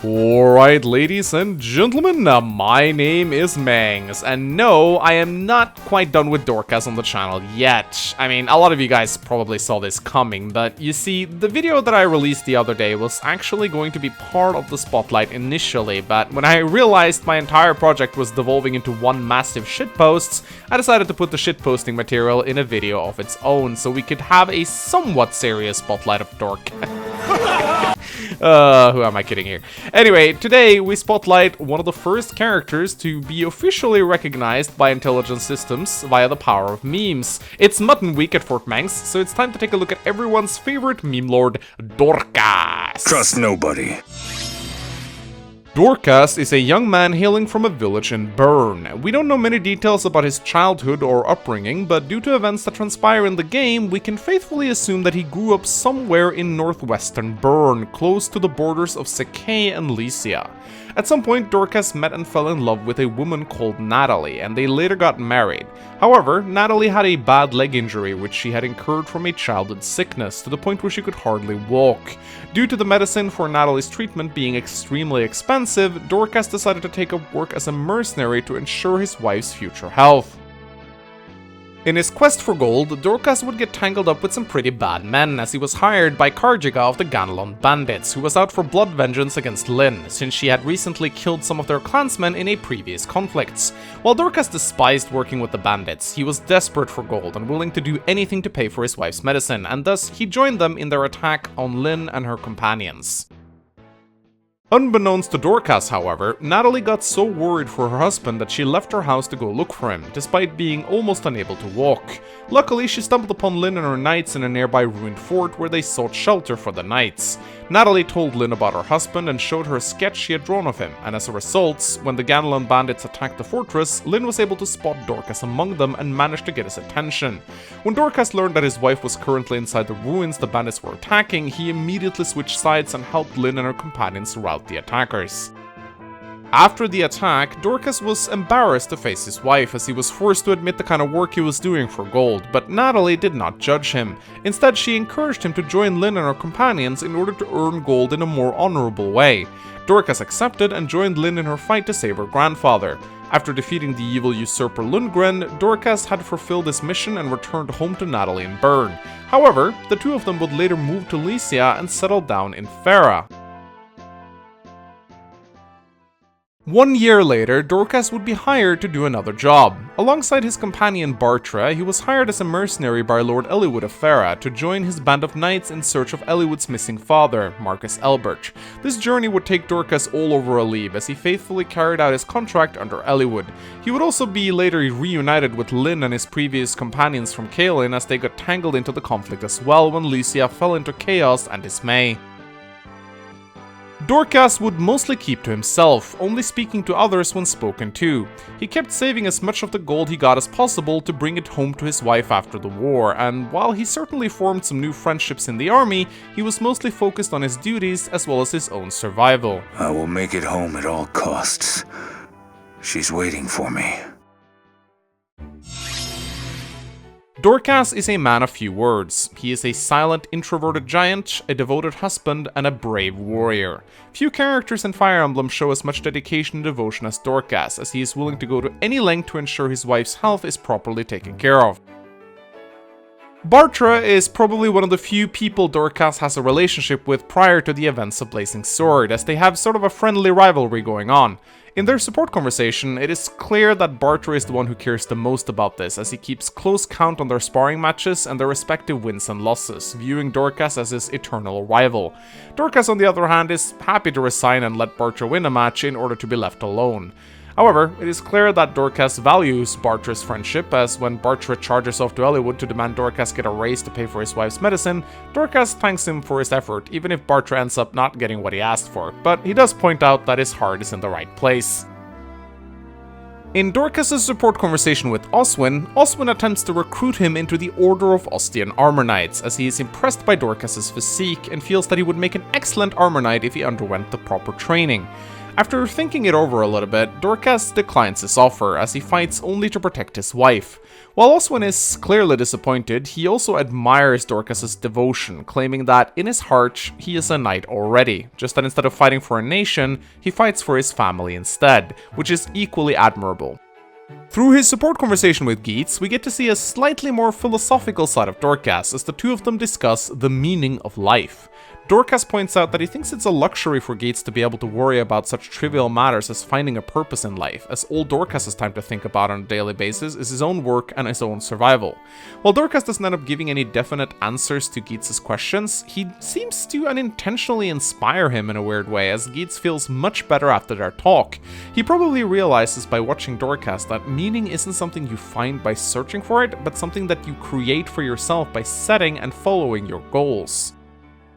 Alright, ladies and gentlemen, my name is Mangs, and no, I am not quite done with Dorcas on the channel yet. I mean, a lot of you guys probably saw this coming, but you see, the video that I released the other day was actually going to be part of the spotlight initially, but when I realized my entire project was devolving into one massive shitpost, I decided to put the shitposting material in a video of its own, so we could have a somewhat serious spotlight of Dorcas. Who am I kidding here? Anyway, today we spotlight one of the first characters to be officially recognized by intelligence systems via the power of memes. It's Mutton Week at Fort Manx, so it's time to take a look at everyone's favorite meme lord, Dorcas. Trust nobody. Dorcas is a young man hailing from a village in Bern. We don't know many details about his childhood or upbringing, but due to events that transpire in the game, we can faithfully assume that he grew up somewhere in northwestern Bern, close to the borders of Pherae and Lycia. At some point, Dorcas met and fell in love with a woman called Natalie, and they later got married. However, Natalie had a bad leg injury which she had incurred from a childhood sickness, to the point where she could hardly walk. Due to the medicine for Natalie's treatment being extremely expensive, Dorcas decided to take up work as a mercenary to ensure his wife's future health. In his quest for gold, Dorcas would get tangled up with some pretty bad men, as he was hired by Karjiga of the Ganelon bandits, who was out for blood vengeance against Lynn, since she had recently killed some of their clansmen in a previous conflicts. While Dorcas despised working with the bandits, he was desperate for gold and willing to do anything to pay for his wife's medicine, and thus he joined them in their attack on Lynn and her companions. Unbeknownst to Dorcas, however, Natalie got so worried for her husband that she left her house to go look for him, despite being almost unable to walk. Luckily, she stumbled upon Lynn and her knights in a nearby ruined fort where they sought shelter for the nights. Natalie told Lynn about her husband and showed her a sketch she had drawn of him, and as a result, when the Ganelon bandits attacked the fortress, Lynn was able to spot Dorcas among them and managed to get his attention. When Dorcas learned that his wife was currently inside the ruins the bandits were attacking, he immediately switched sides and helped Lynn and her companions rout the attackers. After the attack, Dorcas was embarrassed to face his wife, as he was forced to admit the kind of work he was doing for gold, but Natalie did not judge him. Instead, she encouraged him to join Lynn and her companions in order to earn gold in a more honorable way. Dorcas accepted and joined Lynn in her fight to save her grandfather. After defeating the evil usurper Lundgren, Dorcas had fulfilled this mission and returned home to Natalie in Bern. However, the two of them would later move to Lycia and settle down in Pherae. 1 year later, Dorcas would be hired to do another job. Alongside his companion Bartre, he was hired as a mercenary by Lord Eliwood of Pherae to join his band of knights in search of Eliwood's missing father, Marcus Elbert. This journey would take Dorcas all over Aleve, as he faithfully carried out his contract under Eliwood. He would also be later reunited with Lynn and his previous companions from Caelin, as they got tangled into the conflict as well when Lycia fell into chaos and dismay. Dorcas would mostly keep to himself, only speaking to others when spoken to. He kept saving as much of the gold he got as possible to bring it home to his wife after the war, and while he certainly formed some new friendships in the army, he was mostly focused on his duties as well as his own survival. I will make it home at all costs. She's waiting for me. Dorcas is a man of few words. He is a silent, introverted giant, a devoted husband, and a brave warrior. Few characters in Fire Emblem show as much dedication and devotion as Dorcas, as he is willing to go to any length to ensure his wife's health is properly taken care of. Bartre is probably one of the few people Dorcas has a relationship with prior to the events of Blazing Sword, as they have sort of a friendly rivalry going on. In their support conversation, it is clear that Bartre is the one who cares the most about this, as he keeps close count on their sparring matches and their respective wins and losses, viewing Dorcas as his eternal rival. Dorcas, on the other hand, is happy to resign and let Bartre win a match in order to be left alone. However, it is clear that Dorcas values Bartre's friendship, as when Bartre charges off to Eliwood to demand Dorcas get a raise to pay for his wife's medicine, Dorcas thanks him for his effort, even if Bartre ends up not getting what he asked for, but he does point out that his heart is in the right place. In Dorcas' support conversation with Oswin, Oswin attempts to recruit him into the Order of Ostian Armor Knights, as he is impressed by Dorcas' physique and feels that he would make an excellent armor knight if he underwent the proper training. After thinking it over a little bit, Dorcas declines his offer, as he fights only to protect his wife. While Oswin is clearly disappointed, he also admires Dorcas's devotion, claiming that in his heart, he is a knight already, just that instead of fighting for a nation, he fights for his family instead, which is equally admirable. Through his support conversation with Geats, we get to see a slightly more philosophical side of Dorcas, as the two of them discuss the meaning of life. Dorcas points out that he thinks it's a luxury for Geats to be able to worry about such trivial matters as finding a purpose in life, as all Dorcas has time to think about on a daily basis is his own work and his own survival. While Dorcas doesn't end up giving any definite answers to Geats' questions, he seems to unintentionally inspire him in a weird way, as Geats feels much better after their talk. He probably realizes by watching Dorcas that meaning isn't something you find by searching for it, but something that you create for yourself by setting and following your goals.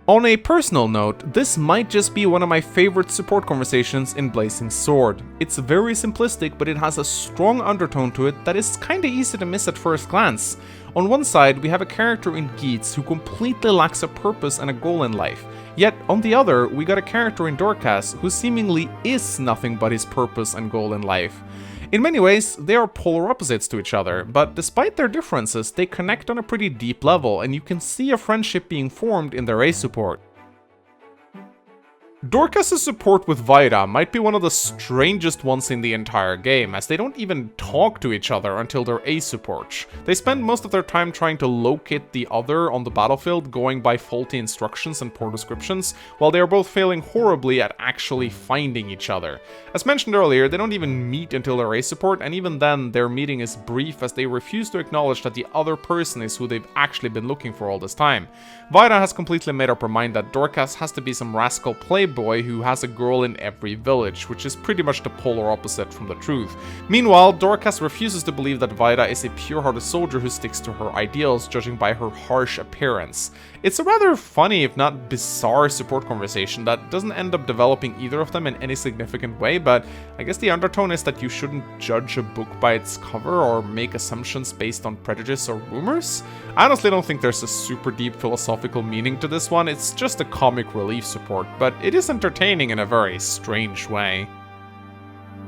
On a personal note, this might just be one of my favorite support conversations in Blazing Sword. It's very simplistic, but it has a strong undertone to it that is kinda easy to miss at first glance. On one side, we have a character in Geats who completely lacks a purpose and a goal in life. Yet, on the other, we got a character in Dorcas who seemingly is nothing but his purpose and goal in life. In many ways, they are polar opposites to each other, but despite their differences, they connect on a pretty deep level, and you can see a friendship being formed in their ace support. Dorcas' support with Vajra might be one of the strangest ones in the entire game, as they don't even talk to each other until their ace support. They spend most of their time trying to locate the other on the battlefield, going by faulty instructions and poor descriptions, while they are both failing horribly at actually finding each other. As mentioned earlier, they don't even meet until their ace support, and even then, their meeting is brief as they refuse to acknowledge that the other person is who they've actually been looking for all this time. Vajra has completely made up her mind that Dorcas has to be some rascal playboy who has a girl in every village, which is pretty much the polar opposite from the truth. Meanwhile, Dorcas refuses to believe that Vajra is a pure-hearted soldier who sticks to her ideals, judging by her harsh appearance. It's a rather funny, if not bizarre, support conversation that doesn't end up developing either of them in any significant way, but I guess the undertone is that you shouldn't judge a book by its cover or make assumptions based on prejudice or rumors. I honestly don't think there's a super deep philosophical meaning to this one, it's just a comic relief support, but it is entertaining in a very strange way.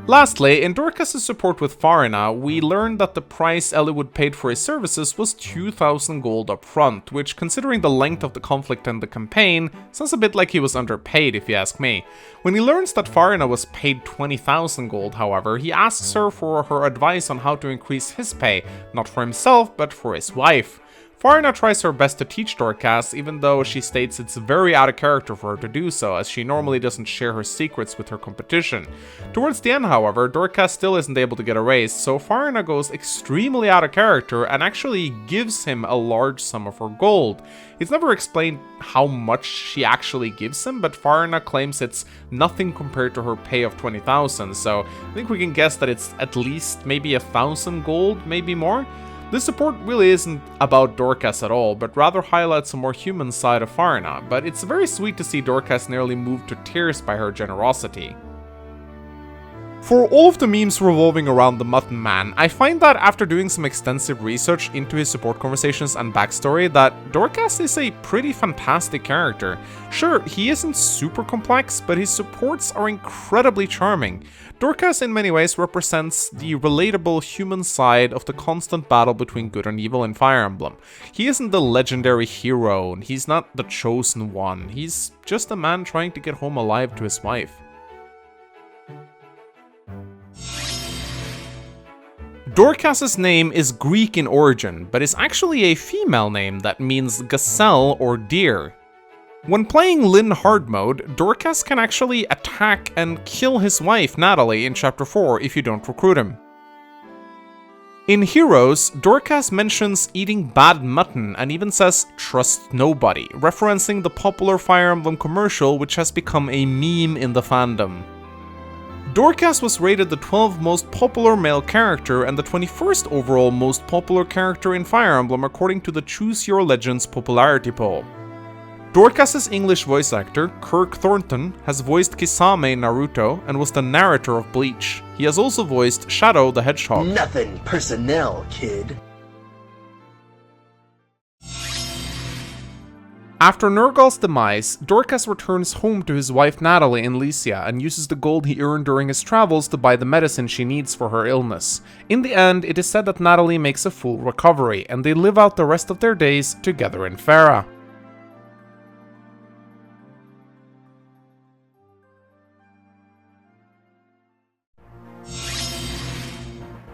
Lastly, in Dorcas' support with Pherae, we learned that the price Eliwood paid for his services was 2,000 gold up front, which, considering the length of the conflict and the campaign, sounds a bit like he was underpaid if you ask me. When he learns that Pherae was paid 20,000 gold, however, he asks her for her advice on how to increase his pay, not for himself, but for his wife. Pherae tries her best to teach Dorcas, even though she states it's very out of character for her to do so, as she normally doesn't share her secrets with her competition. Towards the end, however, Dorcas still isn't able to get a raise, so Pherae goes extremely out of character and actually gives him a large sum of her gold. It's never explained how much she actually gives him, but Pherae claims it's nothing compared to her pay of 20,000, so I think we can guess that it's at least maybe 1,000 gold, maybe more. This support really isn't about Dorcas at all, but rather highlights a more human side of Pherae, but it's very sweet to see Dorcas nearly moved to tears by her generosity. For all of the memes revolving around the Mutton Man, I find that after doing some extensive research into his support conversations and backstory, that Dorcas is a pretty fantastic character. Sure, he isn't super complex, but his supports are incredibly charming. Dorcas in many ways represents the relatable human side of the constant battle between good and evil in Fire Emblem. He isn't the legendary hero, and he's not the chosen one, he's just a man trying to get home alive to his wife. Dorcas' name is Greek in origin, but is actually a female name that means gazelle or deer. When playing Lyn hard mode, Dorcas can actually attack and kill his wife Natalie in Chapter 4 if you don't recruit him. In Heroes, Dorcas mentions eating bad mutton and even says "trust nobody," referencing the popular Fire Emblem commercial which has become a meme in the fandom. Dorcas was rated the 12th most popular male character and the 21st overall most popular character in Fire Emblem according to the Choose Your Legends popularity poll. Dorcas' English voice actor, Kirk Thornton, has voiced Kisame in Naruto and was the narrator of Bleach. He has also voiced Shadow the Hedgehog. Nothing personnel, kid. After Nergal's demise, Dorcas returns home to his wife Natalie in Lycia and uses the gold he earned during his travels to buy the medicine she needs for her illness. In the end, it is said that Natalie makes a full recovery, and they live out the rest of their days together in Pherae.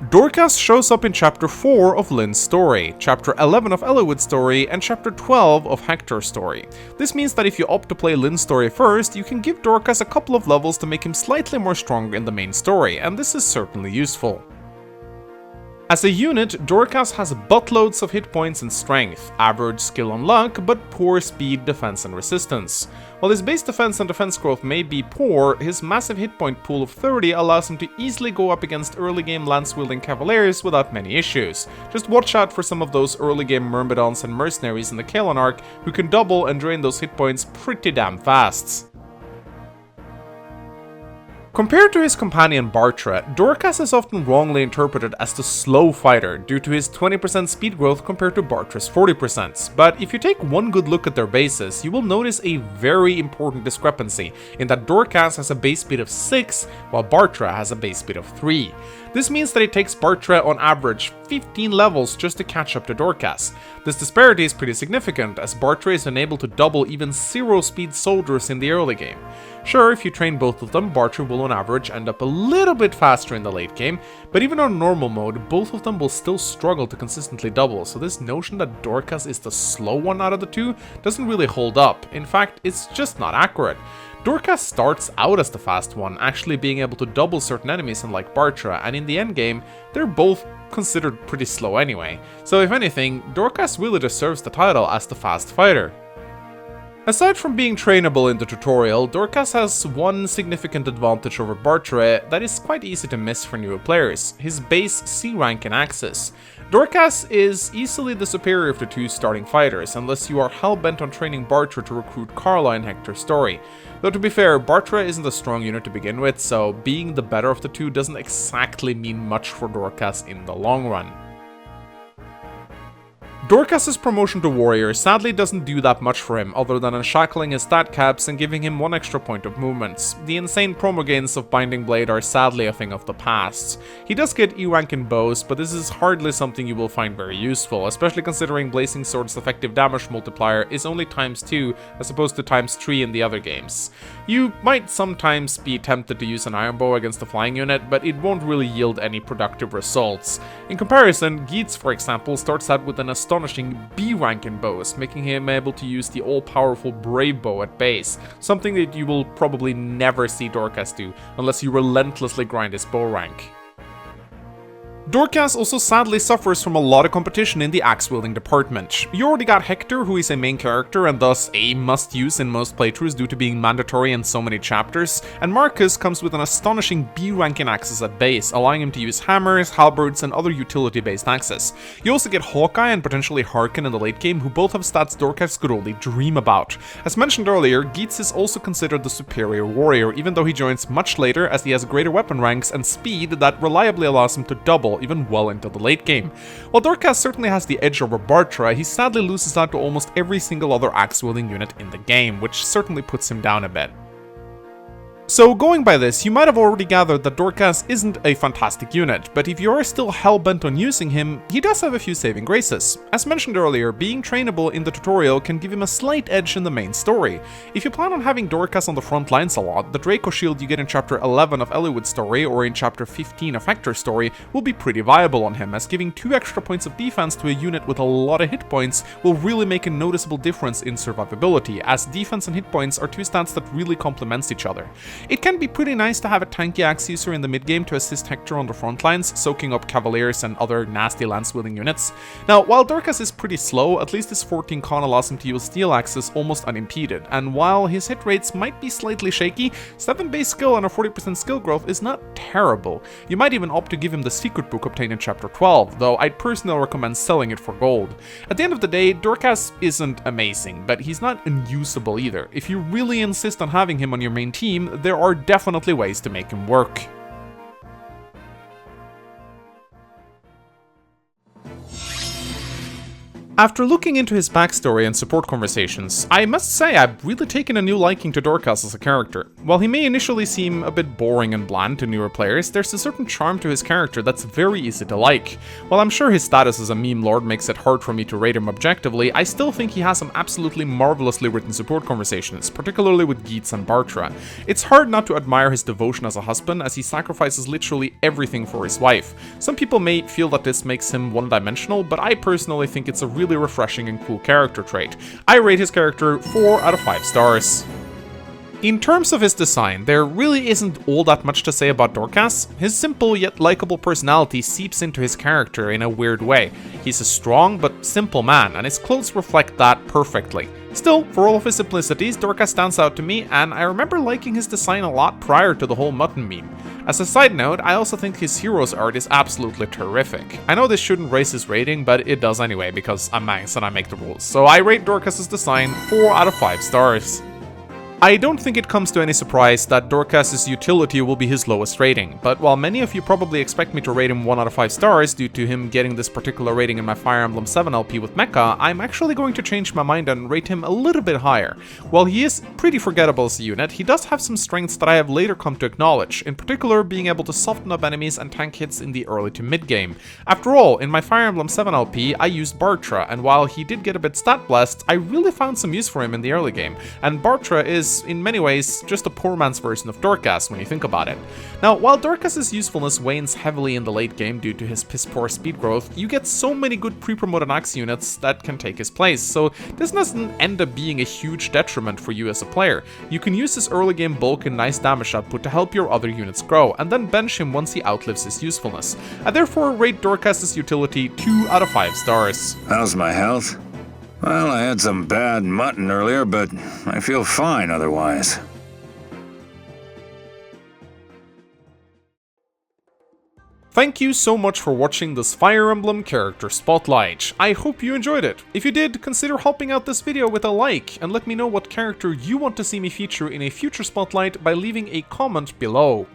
Dorcas shows up in Chapter 4 of Lynn's story, Chapter 11 of Eliwood's story, and Chapter 12 of Hector's story. This means that if you opt to play Lynn's story first, you can give Dorcas a couple of levels to make him slightly more strong in the main story, and this is certainly useful. As a unit, Dorcas has buttloads of hit points and strength, average skill and luck, but poor speed, defense and resistance. While his base defense and defense growth may be poor, his massive hit point pool of 30 allows him to easily go up against early game lance-wielding cavaliers without many issues. Just watch out for some of those early game myrmidons and mercenaries in the Kaelon arc who can double and drain those hit points pretty damn fast. Compared to his companion Bartre, Dorcas is often wrongly interpreted as the slow fighter due to his 20% speed growth compared to Bartre's 40%, but if you take one good look at their bases, you will notice a very important discrepancy in that Dorcas has a base speed of 6, while Bartre has a base speed of 3. This means that it takes Bartre on average 15 levels just to catch up to Dorcas. This disparity is pretty significant, as Bartre is unable to double even 0 speed soldiers in the early game. Sure, if you train both of them, Bartre will on average end up a little bit faster in the late game, but even on normal mode, both of them will still struggle to consistently double, so this notion that Dorcas is the slow one out of the two doesn't really hold up. In fact, it's just not accurate. Dorcas starts out as the fast one, actually being able to double certain enemies unlike Bartre, and in the endgame, they're both considered pretty slow anyway. So if anything, Dorcas really deserves the title as the fast fighter. Aside from being trainable in the tutorial, Dorcas has one significant advantage over Bartre that is quite easy to miss for newer players: his base C rank in Axis. Dorcas is easily the superior of the two starting fighters, unless you are hell-bent on training Bartre to recruit Carla in Hector's story. Though to be fair, Bartre isn't a strong unit to begin with, so being the better of the two doesn't exactly mean much for Dorcas in the long run. Dorcas's promotion to warrior sadly doesn't do that much for him other than unshackling his stat caps and giving him one extra point of movements. The insane promo gains of Binding Blade are sadly a thing of the past. He does get E rank in bows, but this is hardly something you will find very useful, especially considering Blazing Sword's effective damage multiplier is only ×2 as opposed to ×3 in the other games. You might sometimes be tempted to use an iron bow against a flying unit, but it won't really yield any productive results. In comparison, Geats, for example, starts out with an astonishing B rank in bows, making him able to use the all-powerful Brave Bow at base, something that you will probably never see Dorcas do, unless you relentlessly grind his bow rank. Dorcas also sadly suffers from a lot of competition in the axe-wielding department. You already got Hector, who is a main character and thus a must-use in most playthroughs due to being mandatory in so many chapters, and Marcus comes with an astonishing B rank in axes at base, allowing him to use hammers, halberds, and other utility-based axes. You also get Hawkeye and potentially Harkin in the late game, who both have stats Dorcas could only dream about. As mentioned earlier, Geats is also considered the superior warrior, even though he joins much later as he has greater weapon ranks and speed that reliably allows him to double even well into the late game. While Dorcas certainly has the edge over Bartre, he sadly loses out to almost every single other axe-wielding unit in the game, which certainly puts him down a bit. So going by this, you might have already gathered that Dorcas isn't a fantastic unit, but if you are still hell-bent on using him, he does have a few saving graces. As mentioned earlier, being trainable in the tutorial can give him a slight edge in the main story. If you plan on having Dorcas on the front lines a lot, the Draco shield you get in Chapter 11 of Eliwood's story or in Chapter 15 of Hector's story will be pretty viable on him, as giving 2 extra points of defense to a unit with a lot of hit points will really make a noticeable difference in survivability, as defense and hit points are 2 stats that really complement each other. It can be pretty nice to have a tanky axe user in the mid-game to assist Hector on the front lines, soaking up cavaliers and other nasty lance-wielding units. Now, while Dorcas is pretty slow, at least his 14 con allows him to use steel axes almost unimpeded, and while his hit rates might be slightly shaky, 7 base skill and a 40% skill growth is not terrible. You might even opt to give him the secret book obtained in Chapter 12, though I'd personally recommend selling it for gold. At the end of the day, Dorcas isn't amazing, but he's not unusable either. If you really insist on having him on your main team, there are definitely ways to make him work. After looking into his backstory and support conversations, I must say I've really taken a new liking to Dorcas as a character. While he may initially seem a bit boring and bland to newer players, there's a certain charm to his character that's very easy to like. While I'm sure his status as a meme lord makes it hard for me to rate him objectively, I still think he has some absolutely marvelously written support conversations, particularly with Geats and Bartre. It's hard not to admire his devotion as a husband, as he sacrifices literally everything for his wife. Some people may feel that this makes him one-dimensional, but I personally think it's a really refreshing and cool character trait. I rate his character 4 out of 5 stars. In terms of his design, there really isn't all that much to say about Dorcas. His simple yet likable personality seeps into his character in a weird way. He's a strong but simple man, and his clothes reflect that perfectly. Still, for all of his simplicities, Dorcas stands out to me, and I remember liking his design a lot prior to the whole mutton meme. As a side note, I also think his hero's art is absolutely terrific. I know this shouldn't raise his rating, but it does anyway, because I'm Manx and I make the rules. So I rate Dorcas's design 4 out of 5 stars. I don't think it comes to any surprise that Dorcas's utility will be his lowest rating, but while many of you probably expect me to rate him 1 out of 5 stars due to him getting this particular rating in my Fire Emblem 7 LP with Mecha, I'm actually going to change my mind and rate him a little bit higher. While he is pretty forgettable as a unit, he does have some strengths that I have later come to acknowledge, in particular being able to soften up enemies and tank hits in the early to mid game. After all, in my Fire Emblem 7 LP, I used Bartre, and while he did get a bit stat blessed, I really found some use for him in the early game, and Bartre is, in many ways, just a poor man's version of Dorcas when you think about it. Now, while Dorcas's usefulness wanes heavily in the late game due to his piss-poor speed growth, you get so many good pre-promoted axe units that can take his place, so this doesn't end up being a huge detriment for you as a player. You can use his early game bulk and nice damage output to help your other units grow, and then bench him once he outlives his usefulness. I therefore rate Dorcas's utility 2 out of 5 stars. How's my health? Well, I had some bad mutton earlier, but I feel fine otherwise. Thank you so much for watching this Fire Emblem character spotlight. I hope you enjoyed it. If you did, consider helping out this video with a like, and let me know what character you want to see me feature in a future spotlight by leaving a comment below.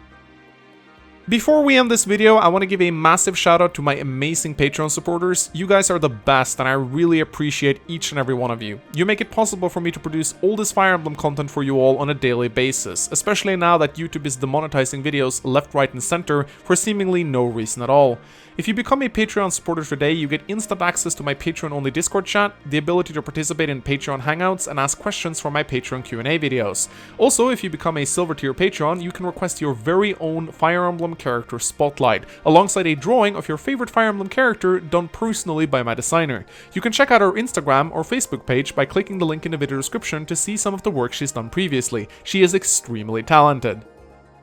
Before we end this video, I want to give a massive shout out to my amazing Patreon supporters. You guys are the best, and I really appreciate each and every one of you. You make it possible for me to produce all this Fire Emblem content for you all on a daily basis, especially now that YouTube is demonetizing videos left, right, and center for seemingly no reason at all. If you become a Patreon supporter today, you get instant access to my Patreon-only Discord chat, the ability to participate in Patreon Hangouts, and ask questions from my Patreon Q&A videos. Also, if you become a silver tier Patreon, you can request your very own Fire Emblem character spotlight, alongside a drawing of your favorite Fire Emblem character done personally by my designer. You can check out our Instagram or Facebook page by clicking the link in the video description to see some of the work she's done previously. She is extremely talented.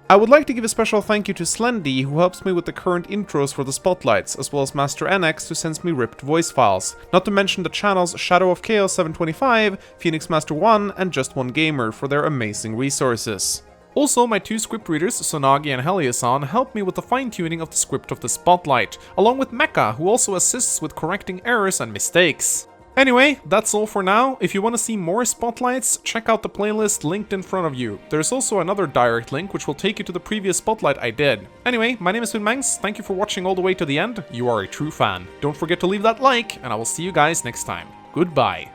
I would like to give a special thank you to Slendy, who helps me with the current intros for the spotlights, as well as Master NX, who sends me ripped voice files. Not to mention the channels Shadow of Chaos 725, Phoenix Master 1, and Just One Gamer for their amazing resources. Also, my 2 script readers, Sonagi and Heliosan, help me with the fine-tuning of the script of the spotlight, along with Mecha, who also assists with correcting errors and mistakes. Anyway, that's all for now. If you want to see more spotlights, check out the playlist linked in front of you. There's also another direct link which will take you to the previous spotlight I did. Anyway, my name is Manx. Thank you for watching all the way to the end. You are a true fan. Don't forget to leave that like, and I will see you guys next time. Goodbye.